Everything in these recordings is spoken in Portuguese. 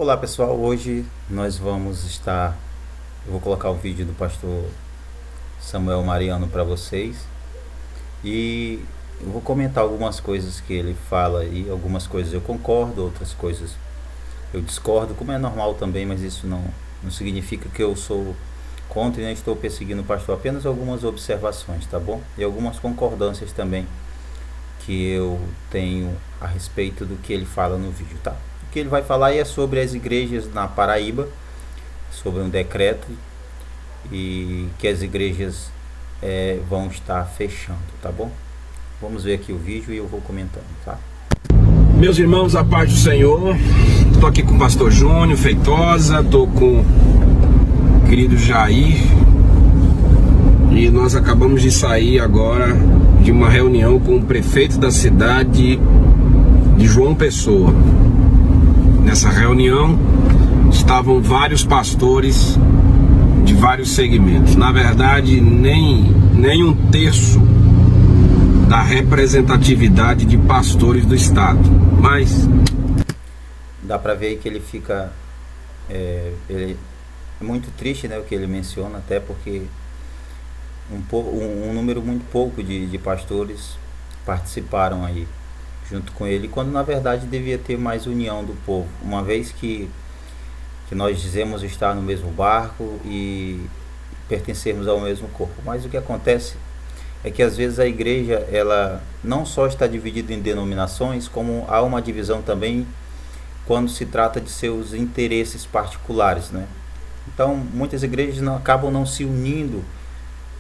Olá pessoal, hoje nós eu vou colocar o vídeo do pastor Samuel Mariano para vocês e eu vou comentar algumas coisas que ele fala aí, algumas coisas eu concordo, outras coisas eu discordo, como é normal também, mas isso não significa que eu sou contra e nem estou perseguindo o pastor, apenas algumas observações, tá bom? E algumas concordâncias também que eu tenho a respeito do que ele fala no vídeo, tá? O que ele vai falar é sobre as igrejas na Paraíba, sobre um decreto e que as igrejas vão estar fechando, tá bom? Vamos ver aqui o vídeo e eu vou comentando, tá? Meus irmãos, a paz do Senhor. Tô aqui com o pastor Júnior Feitosa, tô com o querido Jair e nós acabamos de sair agora de uma reunião com o prefeito da cidade de João Pessoa. Nessa reunião estavam vários pastores de vários segmentos. Na verdade, nem um terço da representatividade de pastores do estado. Mas dá para ver aí que ele fica ele é muito triste, né, o que ele menciona, até porque um número muito pouco de pastores participaram aí junto com ele, quando na verdade devia ter mais união do povo, uma vez que nós dizemos estar no mesmo barco e pertencermos ao mesmo corpo. Mas o que acontece é que às vezes a igreja, ela não só está dividida em denominações, como há uma divisão também quando se trata de seus interesses particulares, né? Então muitas igrejas acabam não se unindo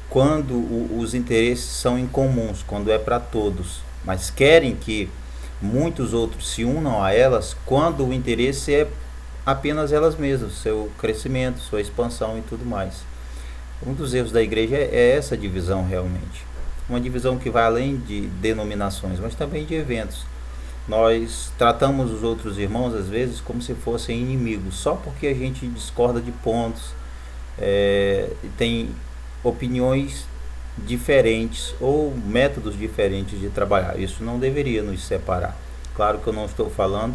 quando os interesses são incomuns, quando é para todos, mas querem que muitos outros se unam a elas quando o interesse é apenas elas mesmas, seu crescimento, sua expansão e tudo mais. Um dos erros da igreja é essa divisão realmente, uma divisão que vai além de denominações, mas também de eventos. Nós tratamos os outros irmãos às vezes como se fossem inimigos, só porque a gente discorda de pontos, tem opiniões diferentes ou métodos diferentes de trabalhar. Isso não deveria nos separar. Claro que eu não estou falando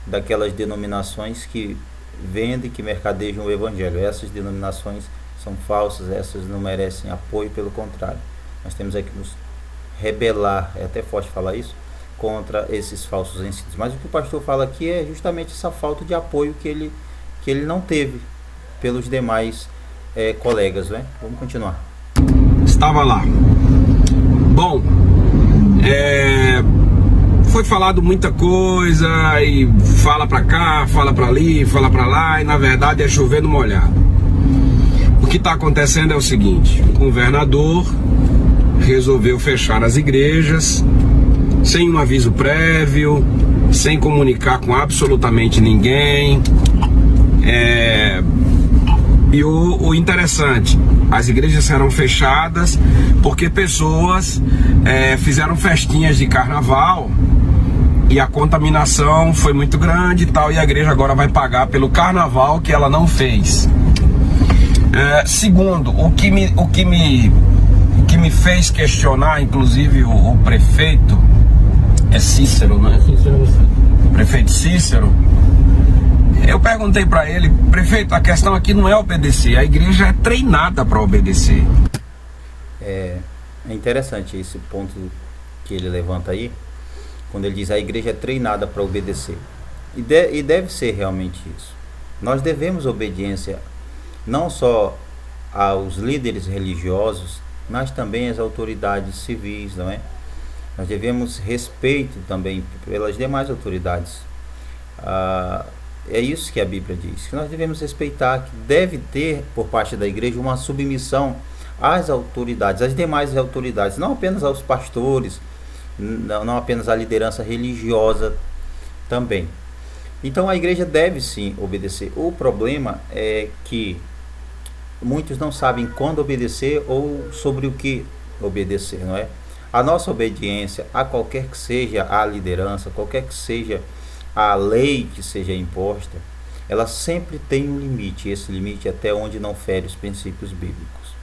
daquelas denominações que vendem, que mercadejam o evangelho. Essas denominações são falsas, essas não merecem apoio, pelo contrário. Nós temos que nos rebelar, é até forte falar isso, contra esses falsos ensinos. Mas o que o pastor fala aqui é justamente essa falta de apoio que ele não teve pelos demais colegas, né? Vamos continuar. Estava lá. Bom, foi falado muita coisa e fala pra cá, fala pra ali, fala pra lá, e na verdade é chover no molhado. O que está acontecendo é o seguinte: o governador resolveu fechar as igrejas sem um aviso prévio, sem comunicar com absolutamente ninguém. E o interessante, as igrejas serão fechadas porque pessoas fizeram festinhas de carnaval e a contaminação foi muito grande e tal, e a igreja agora vai pagar pelo carnaval que ela não fez. Segundo, o que me fez questionar, inclusive o prefeito, Cícero, né? Prefeito Cícero, eu perguntei para ele: prefeito, a questão aqui não é obedecer, a igreja é treinada para obedecer. É interessante esse ponto que ele levanta aí, quando ele diz a igreja é treinada para obedecer, e deve ser realmente isso. Nós devemos obediência não só aos líderes religiosos, mas também às autoridades civis, não é? Nós devemos respeito também pelas demais autoridades. É isso que a Bíblia diz, que nós devemos respeitar, que deve ter por parte da igreja uma submissão às autoridades, às demais autoridades, não apenas aos pastores, não apenas à liderança religiosa também. Então a igreja deve sim obedecer. O problema é que muitos não sabem quando obedecer ou sobre o que obedecer, não é? A nossa obediência a qualquer que seja a liderança, qualquer que seja a lei que seja imposta, ela sempre tem um limite, esse limite é até onde não fere os princípios bíblicos.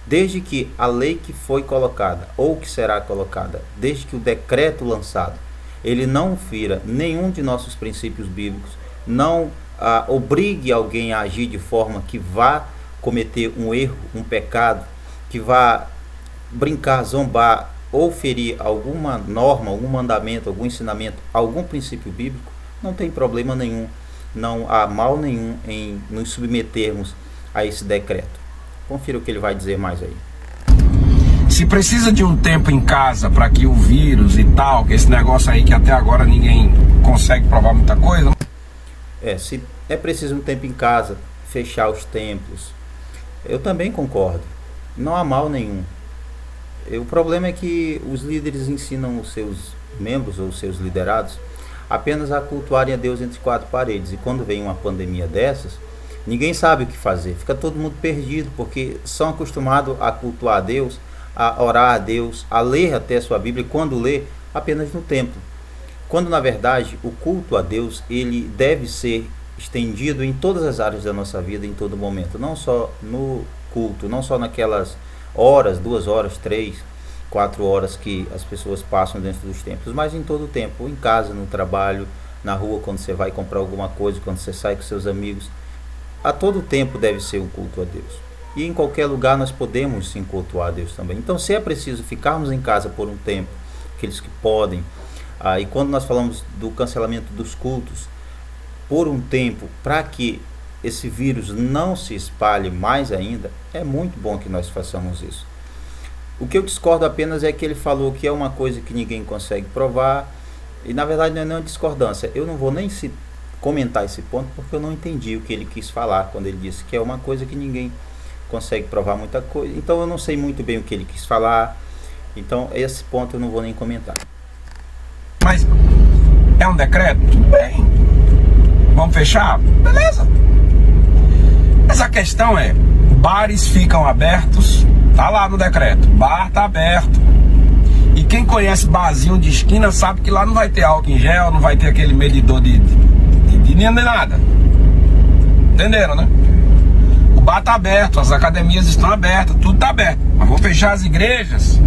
Desde que a lei que foi colocada, ou que será colocada, desde que o decreto lançado, ele não fira nenhum de nossos princípios bíblicos, não obrigue alguém a agir de forma que vá cometer um erro, um pecado, que vá brincar, zombar ou ferir alguma norma, algum mandamento, algum ensinamento, algum princípio bíblico, não tem problema nenhum, não há mal nenhum em nos submetermos a esse decreto. Confira o que ele vai dizer mais aí. Se precisa de um tempo em casa para que o vírus e tal, que esse negócio aí que até agora ninguém consegue provar muita coisa. Se é preciso um tempo em casa, fechar os templos, eu também concordo. Não há mal nenhum. O problema é que os líderes ensinam os seus membros ou os seus liderados apenas a cultuarem a Deus entre quatro paredes. E quando vem uma pandemia dessas, ninguém sabe o que fazer. Fica todo mundo perdido, porque são acostumados a cultuar a Deus, a orar a Deus, a ler até a sua Bíblia, e quando lê, apenas no templo. Quando na verdade o culto a Deus, ele deve ser estendido em todas as áreas da nossa vida, em todo momento. Não só no culto, não só naquelas horas, 2 horas, 3, 4 horas que as pessoas passam dentro dos templos, mas em todo o tempo, em casa, no trabalho, na rua, quando você vai comprar alguma coisa, quando você sai com seus amigos. A todo tempo deve ser o culto a Deus. E em qualquer lugar nós podemos sim cultuar a Deus também. Então, se é preciso ficarmos em casa por um tempo, aqueles que podem, e quando nós falamos do cancelamento dos cultos, por um tempo, para que esse vírus não se espalhe mais ainda, é muito bom que nós façamos isso. O que eu discordo apenas é que ele falou que é uma coisa que ninguém consegue provar, e na verdade não é nenhuma discordância. Eu não vou nem comentar esse ponto, porque eu não entendi o que ele quis falar quando ele disse que é uma coisa que ninguém consegue provar muita coisa. Então eu não sei muito bem o que ele quis falar, então esse ponto eu não vou nem comentar. Mas é um decreto? Tudo bem. Vamos fechar? Beleza. Mas a questão é, bares ficam abertos, tá lá no decreto, bar tá aberto. E quem conhece barzinho de esquina sabe que lá não vai ter álcool em gel, não vai ter aquele medidor de nem nada. Entenderam, né? O bar tá aberto, as academias estão abertas, tudo tá aberto. Mas vou fechar as igrejas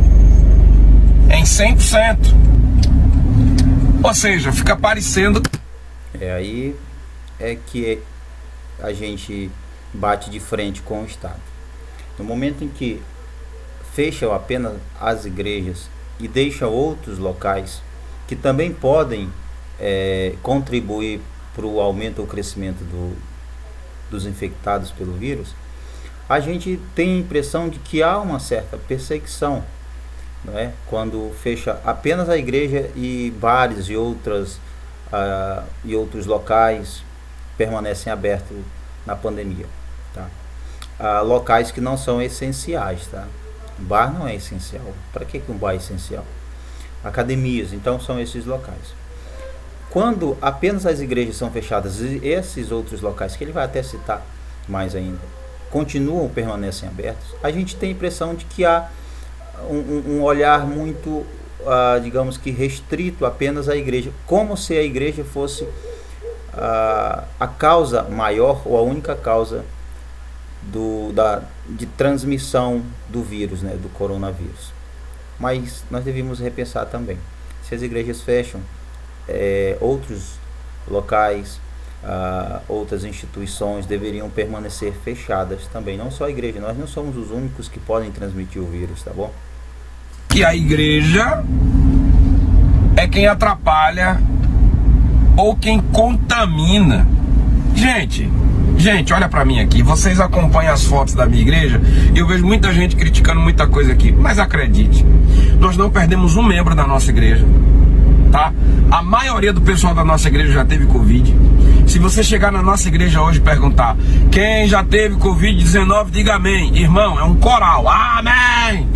em 100%. Ou seja, fica parecendo... Aí é que a gente bate de frente com o Estado. No momento em que fecham apenas as igrejas e deixam outros locais que também podem contribuir para o aumento ou crescimento dos infectados pelo vírus, a gente tem a impressão de que há uma certa perseguição, não é? Quando fecha apenas a igreja e bares e outros locais permanecem abertos na pandemia, tá? Locais que não são essenciais, tá? Bar não é essencial. Para que um bar é essencial? Academias, então, são esses locais. Quando apenas as igrejas são fechadas e esses outros locais, que ele vai até citar mais ainda, permanecem abertos, a gente tem a impressão de que há um olhar muito, digamos que restrito apenas à igreja, como se a igreja fosse a causa maior ou a única causa de transmissão do vírus, né, do coronavírus. Mas nós devíamos repensar também. Se as igrejas fecham, outros locais, outras instituições deveriam permanecer fechadas também. Não só a igreja, nós não somos os únicos que podem transmitir o vírus, tá bom? Que a igreja é quem atrapalha ou quem contamina. Gente, olha pra mim aqui. Vocês acompanham as fotos da minha igreja e eu vejo muita gente criticando muita coisa aqui. Mas acredite, nós não perdemos um membro da nossa igreja, tá? A maioria do pessoal da nossa igreja já teve Covid. Se você chegar na nossa igreja hoje e perguntar quem já teve Covid-19, diga amém. Irmão, é um coral. Amém!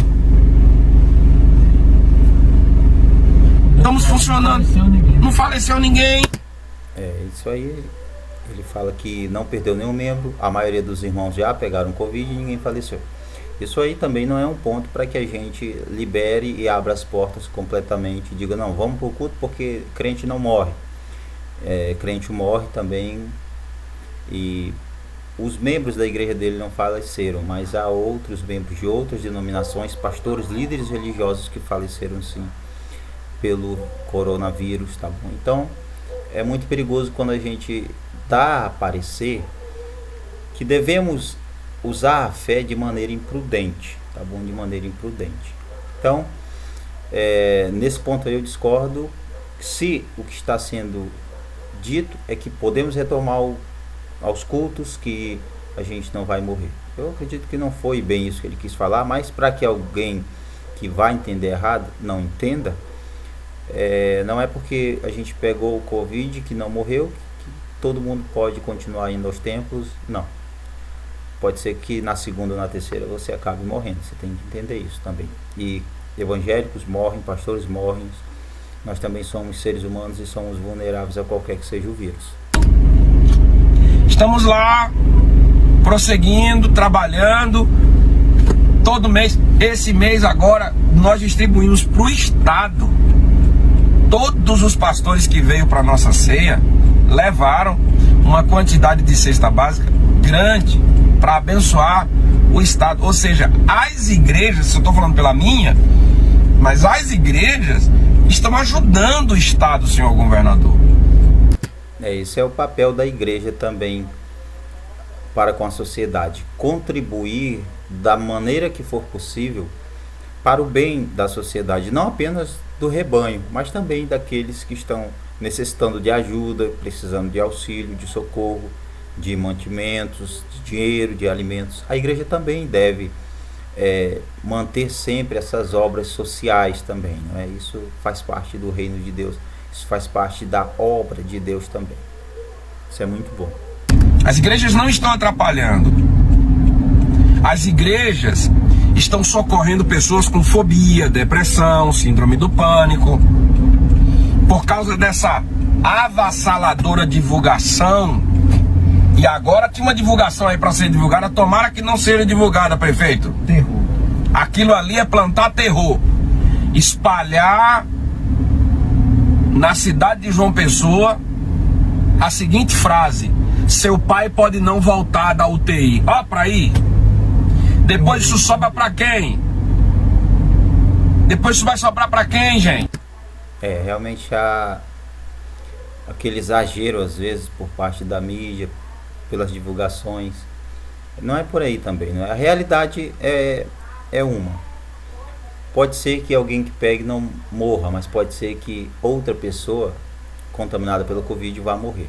Estamos funcionando. Não faleceu ninguém. Isso aí. Ele fala que não perdeu nenhum membro, a maioria dos irmãos já pegaram Covid e ninguém faleceu. Isso aí também não é um ponto para que a gente libere e abra as portas completamente e diga, não, vamos para o culto porque crente não morre. Crente morre também, e os membros da igreja dele não faleceram, mas há outros membros de outras denominações, pastores, líderes religiosos que faleceram sim pelo coronavírus, tá bom? Então, é muito perigoso quando a gente dá a parecer que devemos usar a fé de maneira imprudente, tá bom? De maneira imprudente. Então, nesse ponto aí eu discordo. Se o que está sendo dito é que podemos retomar aos cultos, que a gente não vai morrer. Eu acredito que não foi bem isso que ele quis falar, mas para que alguém que vai entender errado não entenda, não é porque a gente pegou o Covid que não morreu, que todo mundo pode continuar indo aos templos, não. Pode ser que na segunda ou na terceira você acabe morrendo, você tem que entender isso também. E evangélicos morrem, pastores morrem, nós também somos seres humanos e somos vulneráveis a qualquer que seja o vírus. Estamos lá, prosseguindo, trabalhando, todo mês. Esse mês agora, nós distribuímos para o Estado. Todos os pastores que veio para a nossa ceia levaram uma quantidade de cesta básica grande para abençoar o Estado. Ou seja, as igrejas, se eu estou falando pela minha, mas as igrejas estão ajudando o Estado, senhor governador. Esse é o papel da igreja também para com a sociedade. Contribuir da maneira que for possível para o bem da sociedade, não apenas do rebanho, mas também daqueles que estão necessitando de ajuda, precisando de auxílio, de socorro, de mantimentos, de dinheiro, de alimentos. A igreja também deve manter sempre essas obras sociais também, não é? Isso faz parte do reino de Deus, isso faz parte da obra de Deus também. Isso é muito bom. As igrejas não estão atrapalhando. As igrejas estão socorrendo pessoas com fobia, depressão, síndrome do pânico. Por causa dessa avassaladora divulgação. E agora tinha uma divulgação aí para ser divulgada. Tomara que não seja divulgada, prefeito. Terror. Aquilo ali é plantar terror. Espalhar na cidade de João Pessoa a seguinte frase: seu pai pode não voltar da UTI. Ó, pra aí. Depois isso sobra pra quem? Depois isso vai sobrar pra quem, gente? Realmente há aquele exagero às vezes por parte da mídia, pelas divulgações. Não é por aí também, não é? A realidade é uma. Pode ser que alguém que pegue não morra, mas pode ser que outra pessoa contaminada pelo Covid vá morrer.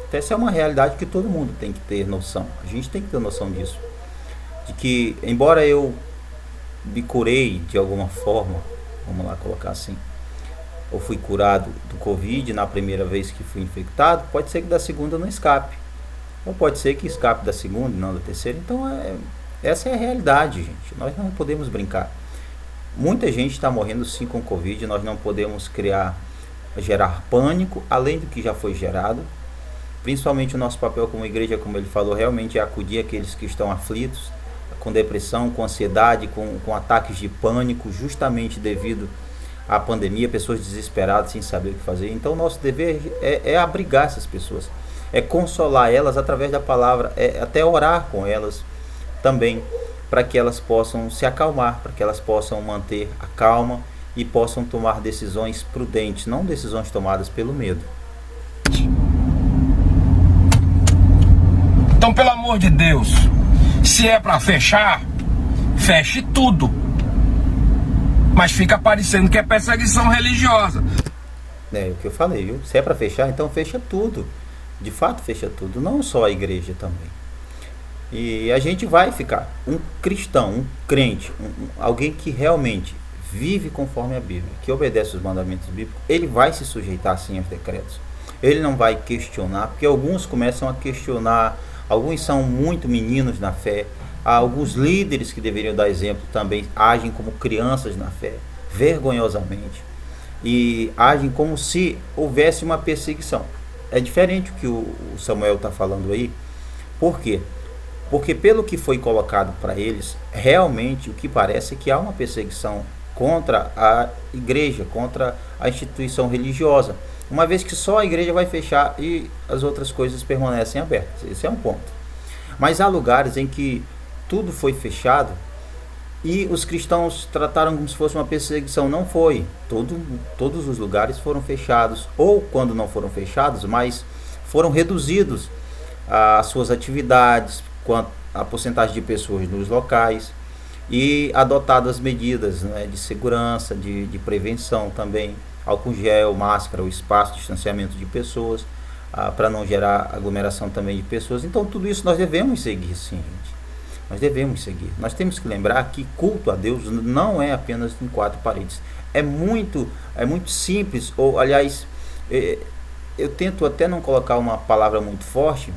Então essa é uma realidade que todo mundo tem que ter noção. A gente tem que ter noção disso. De que, embora eu me curei de alguma forma, vamos lá colocar assim, ou fui curado do Covid na primeira vez que fui infectado, pode ser que da segunda não escape. Ou pode ser que escape da segunda, não da terceira. Então essa é a realidade, gente. Nós não podemos brincar. Muita gente está morrendo sim com Covid. Nós não podemos gerar pânico, além do que já foi gerado. Principalmente o nosso papel como igreja, como ele falou, realmente é acudir aqueles que estão aflitos, com depressão, com ansiedade, com ataques de pânico, justamente devido à pandemia, pessoas desesperadas sem saber o que fazer. Então nosso dever é abrigar essas pessoas, é consolar elas através da palavra, até orar com elas também, para que elas possam se acalmar, para que elas possam manter a calma e possam tomar decisões prudentes, não decisões tomadas pelo medo. Então, pelo amor de Deus, se é para fechar, feche tudo. Mas fica parecendo que é perseguição religiosa. É o que eu falei, viu? Se é para fechar, então fecha tudo. De fato, fecha tudo, não só a igreja também. E a gente vai ficar um cristão, um crente, alguém que realmente vive conforme a Bíblia, que obedece os mandamentos bíblicos, ele vai se sujeitar sim aos decretos. Ele não vai questionar, porque alguns começam a questionar, alguns são muito meninos na fé, há alguns líderes que deveriam dar exemplo também agem como crianças na fé, vergonhosamente, e agem como se houvesse uma perseguição. É diferente o que o Samuel está falando aí. Por quê? Porque pelo que foi colocado para eles, realmente o que parece é que há uma perseguição contra a igreja, contra a instituição religiosa, uma vez que só a igreja vai fechar e as outras coisas permanecem abertas. Esse é um ponto. Mas há lugares em que tudo foi fechado E os cristãos trataram como se fosse uma perseguição. Não foi. Todos os lugares foram fechados, ou quando não foram fechados, mas foram reduzidos as suas atividades, a porcentagem de pessoas nos locais, e adotadas medidas, né, de segurança, de prevenção também, álcool gel, máscara, o espaço, distanciamento de pessoas, para não gerar aglomeração também de pessoas. Então tudo isso nós devemos seguir, sim, gente. Nós devemos seguir. Nós temos que lembrar que culto a Deus não é apenas em quatro paredes. É muito simples, ou aliás, eu tento até não colocar uma palavra muito forte,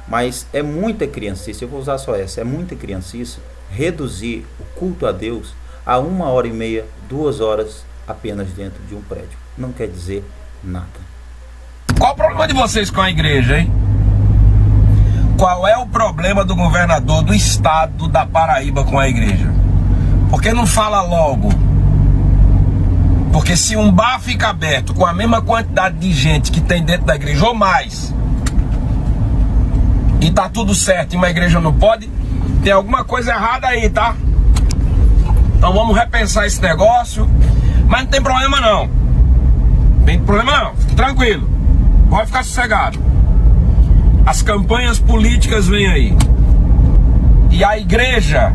mas é muita criancice, eu vou usar só essa, é muita criancice reduzir o culto a Deus a 1h30, 2 horas apenas dentro de um prédio. Não quer dizer nada. Qual o problema de vocês com a igreja, hein? Qual é o problema do governador do estado da Paraíba com a igreja? Por que não fala logo? Porque se um bar fica aberto com a mesma quantidade de gente que tem dentro da igreja ou mais, e tá tudo certo e uma igreja não pode, tem alguma coisa errada aí, tá? Então vamos repensar esse negócio. Mas não tem problema não. Não tem problema não, fique tranquilo. Pode ficar sossegado. As campanhas políticas vêm aí. E a igreja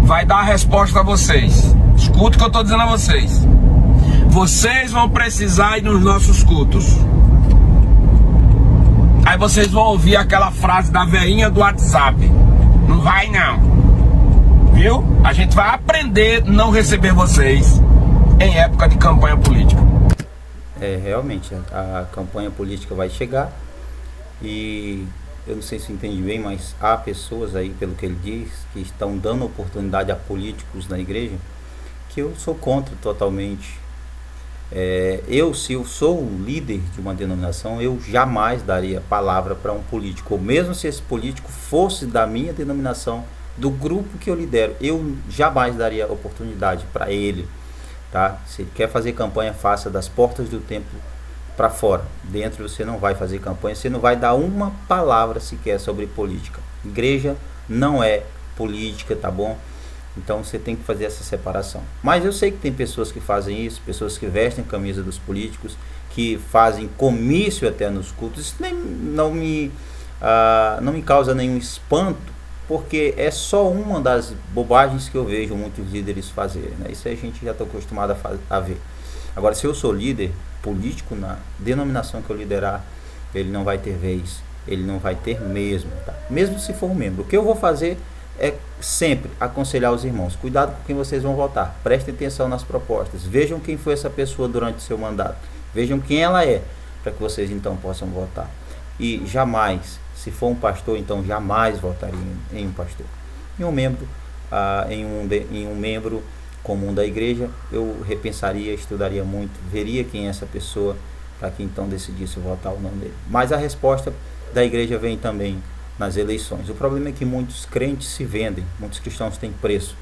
vai dar a resposta a vocês. Escuta o que eu estou dizendo a vocês. Vocês vão precisar ir nos nossos cultos. Aí vocês vão ouvir aquela frase da veinha do WhatsApp. Não vai não. Viu? A gente vai aprender a não receber vocês em época de campanha política. Realmente, a campanha política vai chegar. E eu não sei se entende bem, mas há pessoas aí, pelo que ele diz, que estão dando oportunidade a políticos na igreja, que eu sou contra totalmente. Se eu sou o líder de uma denominação, eu jamais daria palavra para um político, ou mesmo se esse político fosse da minha denominação, do grupo que eu lidero, eu jamais daria oportunidade para ele, tá? Se ele quer fazer campanha, faça das portas do templo para fora. Dentro você não vai fazer campanha, você não vai dar uma palavra sequer sobre política. Igreja não é política, tá bom? Então você tem que fazer essa separação. Mas eu sei que tem pessoas que fazem isso, pessoas que vestem a camisa dos políticos, que fazem comício até nos cultos. Isso não me causa nenhum espanto, porque é só uma das bobagens que eu vejo muitos líderes fazerem, né? Isso a gente já está acostumado a ver. Agora, se eu sou líder político na denominação que eu liderar, ele não vai ter vez, ele não vai ter mesmo, tá? Mesmo se for um membro. O que eu vou fazer é sempre aconselhar os irmãos: cuidado com quem vocês vão votar, prestem atenção nas propostas, vejam quem foi essa pessoa durante o seu mandato, vejam quem ela é, para que vocês então possam votar. E jamais, se for um pastor, então jamais votaria em um pastor. Em um membro, em um membro comum da igreja, eu repensaria, estudaria muito, veria quem é essa pessoa, para que então decidisse votar ou não dele. Mas a resposta da igreja vem também nas eleições. O problema é que muitos crentes se vendem, muitos cristãos têm preço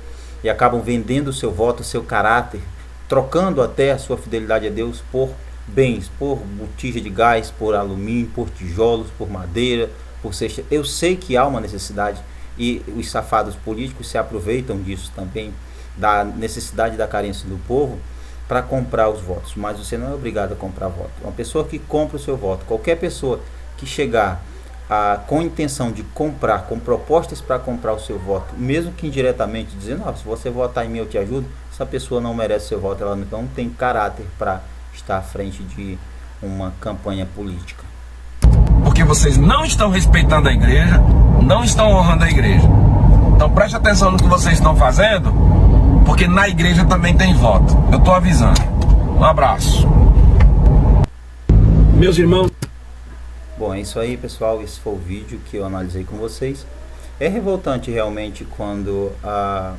e acabam vendendo o seu voto, o seu caráter, trocando até a sua fidelidade a Deus por bens, por botija de gás, por alumínio, por tijolos, por madeira, por cesta. Eu sei que há uma necessidade e os safados políticos se aproveitam disso também, da necessidade, da carência do povo, para comprar os votos. Mas você não é obrigado a comprar voto. Uma pessoa que compra o seu voto, qualquer pessoa que chegar com intenção de comprar, com propostas para comprar o seu voto, mesmo que indiretamente, dizendo: se você votar em mim eu te ajudo, essa pessoa não merece seu voto, ela não tem caráter para estar à frente de uma campanha política. Porque vocês não estão respeitando a igreja, não estão honrando a igreja. Então preste atenção no que vocês estão fazendo, porque na igreja também tem voto. Eu estou avisando. Um abraço. Meus irmãos. Bom, é isso aí, pessoal. Esse foi o vídeo que eu analisei com vocês. É revoltante realmente quando a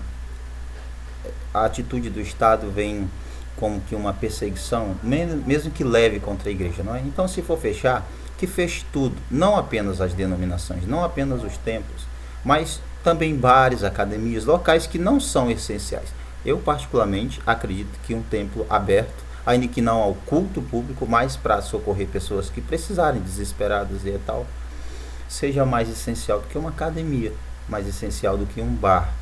atitude do Estado vem como que uma perseguição, mesmo que leve, contra a igreja, não é? Então, se for fechar, que feche tudo, não apenas as denominações, não apenas os templos, mas também bares, academias, locais que não são essenciais. Eu particularmente acredito que um templo aberto, ainda que não ao culto público, mas para socorrer pessoas que precisarem, desesperadas e tal, seja mais essencial do que uma academia, mais essencial do que um bar,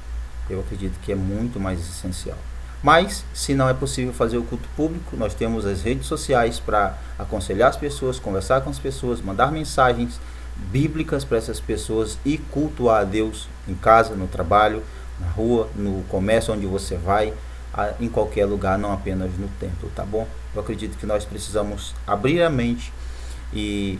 Eu acredito que é muito mais essencial. Mas, se não é possível fazer o culto público, nós temos as redes sociais para aconselhar as pessoas, conversar com as pessoas, mandar mensagens bíblicas para essas pessoas e cultuar a Deus em casa, no trabalho, na rua, no comércio onde você vai, em qualquer lugar, não apenas no templo, tá bom? Eu acredito que nós precisamos abrir a mente e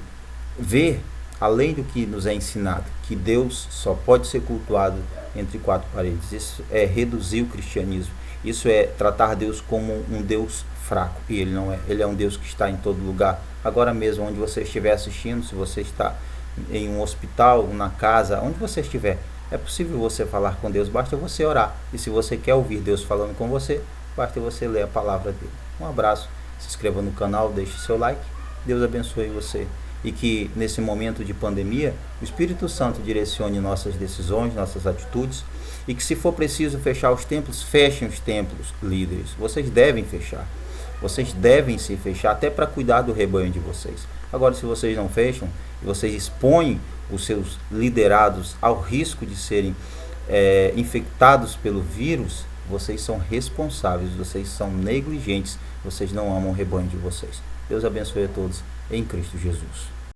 ver, além do que nos é ensinado, que Deus só pode ser cultuado entre quatro paredes. Isso é reduzir o cristianismo. Isso é tratar Deus como um Deus fraco, e Ele não é. Ele é um Deus que está em todo lugar. Agora mesmo, onde você estiver assistindo, se você está em um hospital, na casa, onde você estiver, é possível você falar com Deus, basta você orar. E se você quer ouvir Deus falando com você, basta você ler a palavra dele. Um abraço, se inscreva no canal, deixe seu like, Deus abençoe você. E que nesse momento de pandemia, o Espírito Santo direcione nossas decisões, nossas atitudes, e que se for preciso fechar os templos, fechem os templos, líderes. Vocês devem fechar. Vocês devem se fechar até para cuidar do rebanho de vocês. Agora, se vocês não fecham, e vocês expõem os seus liderados ao risco de serem infectados pelo vírus, vocês são responsáveis, vocês são negligentes, vocês não amam o rebanho de vocês. Deus abençoe a todos em Cristo Jesus.